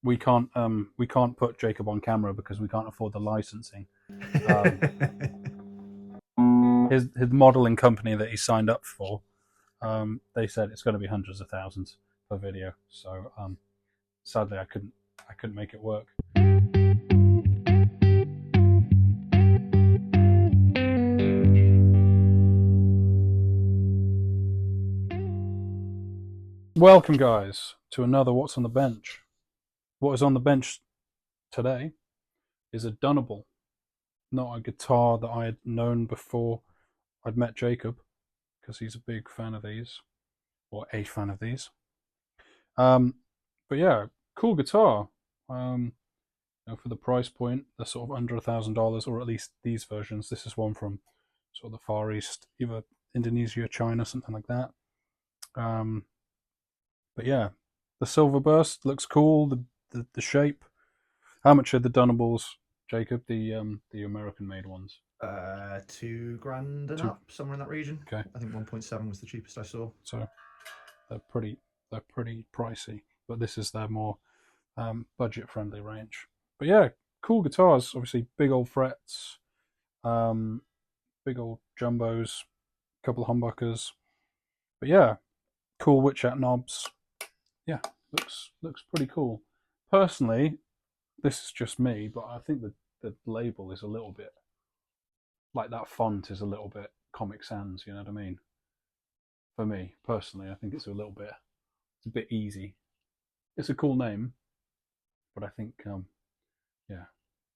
we can't put Jacob on camera because we can't afford the licensing. His modeling company that he signed up for, they said it's going to be hundreds of thousands per video. So sadly, I couldn't make it work. Welcome, guys, to another What's on the Bench. What is on the bench today is a Dunnable, not a guitar that I had known before I'd met Jacob, because he's a big fan of these, or a fan of these. But yeah, cool guitar. For the price point, they're sort of under $1,000, or at least these versions. This is one from sort of the Far East, either Indonesia or China, something like that. But yeah, the silver burst looks cool. The shape. How much are the Dunnables, Jacob? The American-made ones. $2,000 and up, somewhere in that region. Okay. I think 1.7 was the cheapest I saw. So they're pretty pricey, but this is their more budget-friendly range. But yeah, cool guitars. Obviously, big old frets, big old jumbos, a couple of humbuckers. But yeah, cool witch-hat knobs. Yeah, looks pretty cool. Personally, this is just me, but I think the label is a little bit, like that font is a little bit Comic Sans, you know what I mean? For me, personally, I think it's a bit easy. It's a cool name, but I think, yeah,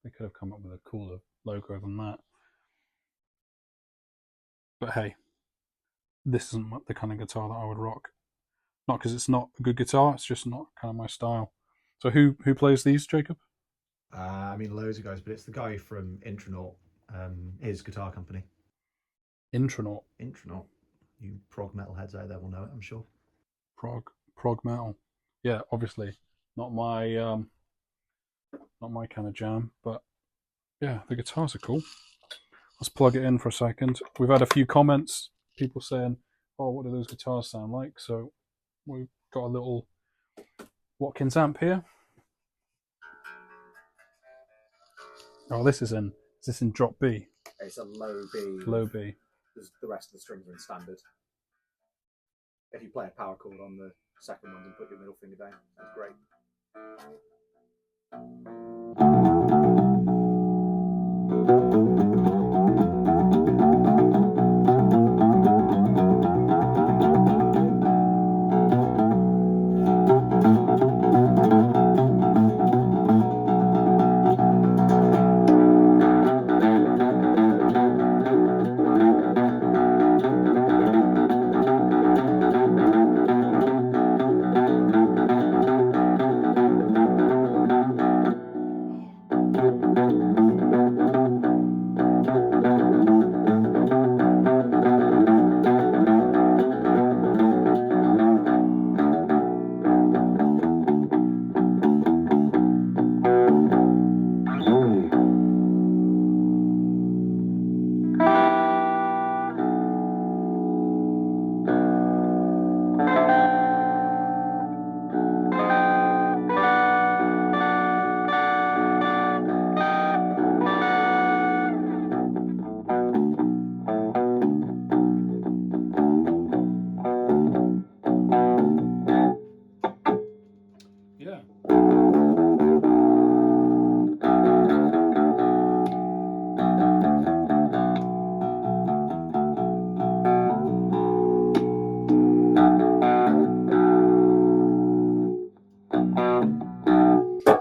they could have come up with a cooler logo than that. But hey, this isn't the kind of guitar that I would rock. Not because it's not a good guitar, it's just not kind of my style. So who plays these, Jacob? I mean, loads of guys, but it's the guy from Intronaut, his guitar company. Intronaut. You prog metal heads out there will know it, I'm sure. Prog metal. Yeah, obviously not my kind of jam, but yeah, the guitars are cool. Let's plug it in for a second. We've had a few comments, people saying, "Oh, what do those guitars sound like?" So we've got a little Watkins amp here. Oh, is this in drop B? It's a low B. Low B. The rest of the strings are in standard. If you play a power chord on the second one and put your middle finger down, that's great.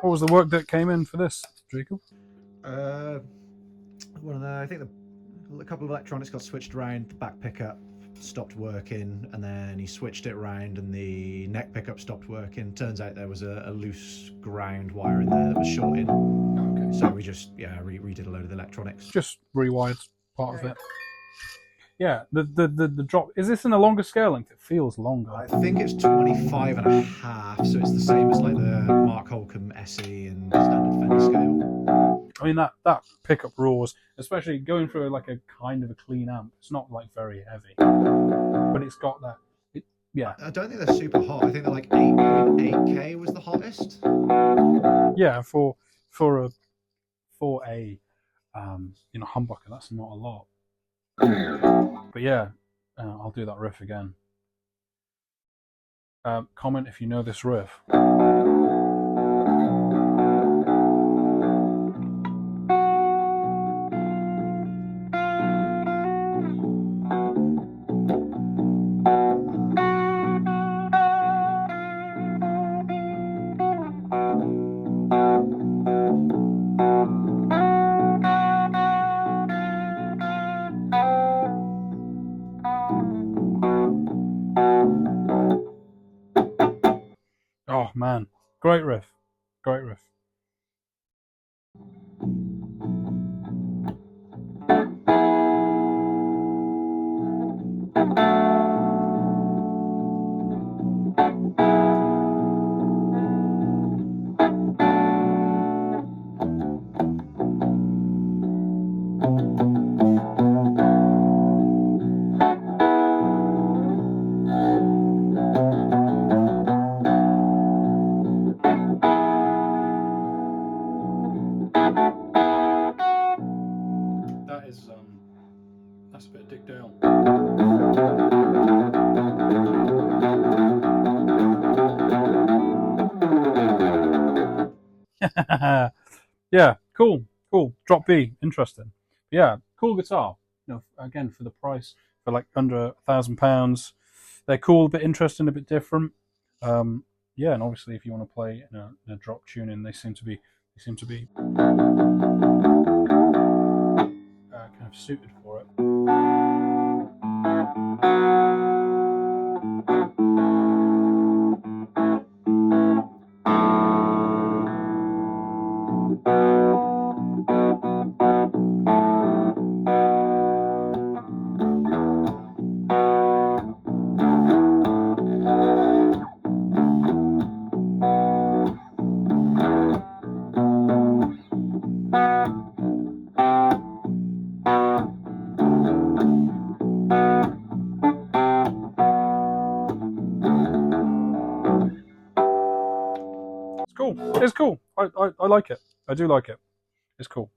What was the work that came in for this, Jacob? I think a couple of electronics got switched around. The back pickup stopped working, and then he switched it around, and the neck pickup stopped working. Turns out there was a loose ground wire in there that was shorting. Okay. So we just redid a load of the electronics. Just rewired part of it. Yeah, the drop, is this in a longer scale length? It feels longer. I think it's 25.5, so it's the same as like the Mark Holcomb SE and standard Fender scale. I mean, that pickup roars, especially going through like a kind of a clean amp. It's not like very heavy, but it's got that. Yeah. I don't think they're super hot. I think they're like 8.8K was the hot list. Yeah, for a humbucker, that's not a lot. But yeah, I'll do that riff again. Comment if you know this riff. Oh man, great riff, great riff. That's a bit of Dick Dale. Yeah, cool. Drop B, interesting. Yeah, cool guitar. Again for the price, for like under £1,000, they're cool, a bit interesting, a bit different. Yeah, and obviously if you want to play in a drop tuning, they seem to be kind of suited for it. It's cool. I like it. I do like it. It's cool.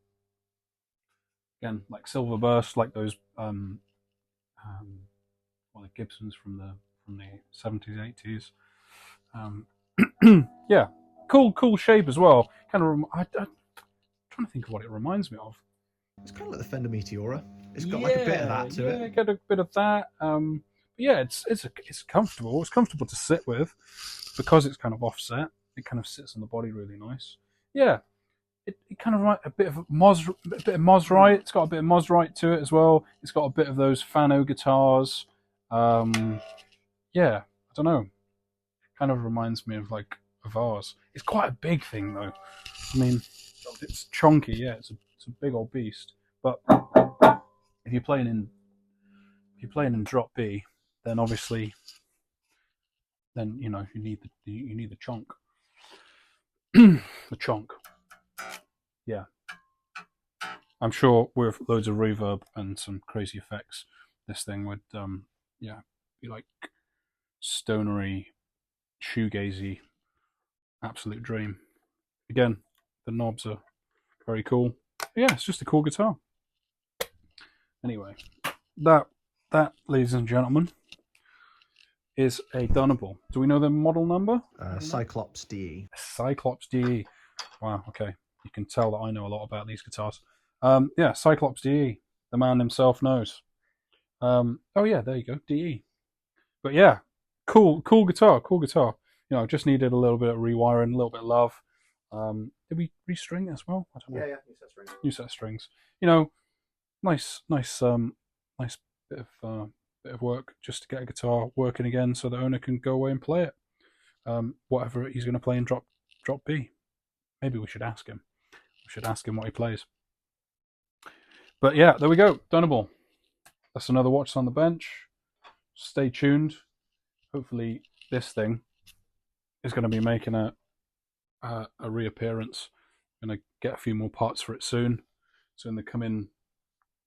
Again, like Silver Burst, like those the Gibsons from the 70s, 80s. Yeah, cool shape as well. Kind of. I'm trying to think of what it reminds me of. It's kind of like the Fender Meteora. It's got like a bit of that to it. Yeah, get a bit of that. Yeah, it's comfortable. It's comfortable to sit with because it's kind of offset. It kind of sits on the body really nice. Yeah, it kind of a bit of Mosrite. It's got a bit of Mosrite to it as well. It's got a bit of those Fano guitars. Yeah, I don't know. Kind of reminds me of like a vase. It's quite a big thing though. I mean, it's chunky. Yeah, it's a big old beast. But if you're playing in drop B, then obviously, you need the chunk. The chunk. Yeah. I'm sure with loads of reverb and some crazy effects, this thing would be like stonery, shoegazy, absolute dream. Again, the knobs are very cool. Yeah, it's just a cool guitar. Anyway, that, ladies and gentlemen, is a Dunnable. Do we know the model number? Cyclops DE. Cyclops DE. Wow, okay. You can tell that I know a lot about these guitars. Yeah, Cyclops DE. The man himself knows. Oh yeah, there you go, DE. But yeah, cool guitar. Just needed a little bit of rewiring, a little bit of love. Did we restring it as well? I don't know. Yeah, new set strings. New set strings. Nice bit of work just to get a guitar working again, so the owner can go away and play it. Whatever he's going to play in drop B. Maybe we should ask him. We should ask him what he plays. But yeah, there we go. Dunnable. That's another Watch on the Bench. Stay tuned. Hopefully this thing is going to be making a reappearance. I'm going to get a few more parts for it soon. So in the coming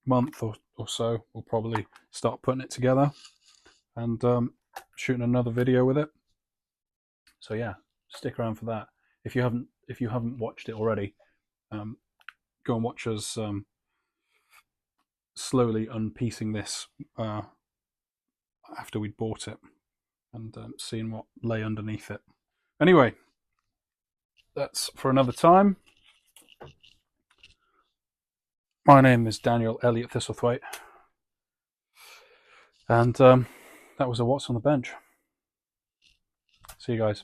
month or so, we'll probably start putting it together and shooting another video with it. So yeah, stick around for that. if you haven't watched it already, go and watch us slowly unpiecing this after we'd bought it and seeing what lay underneath it. Anyway, that's for another time. My name is Daniel Elliott Thistlethwaite, and that was a What's on the Bench. See you guys.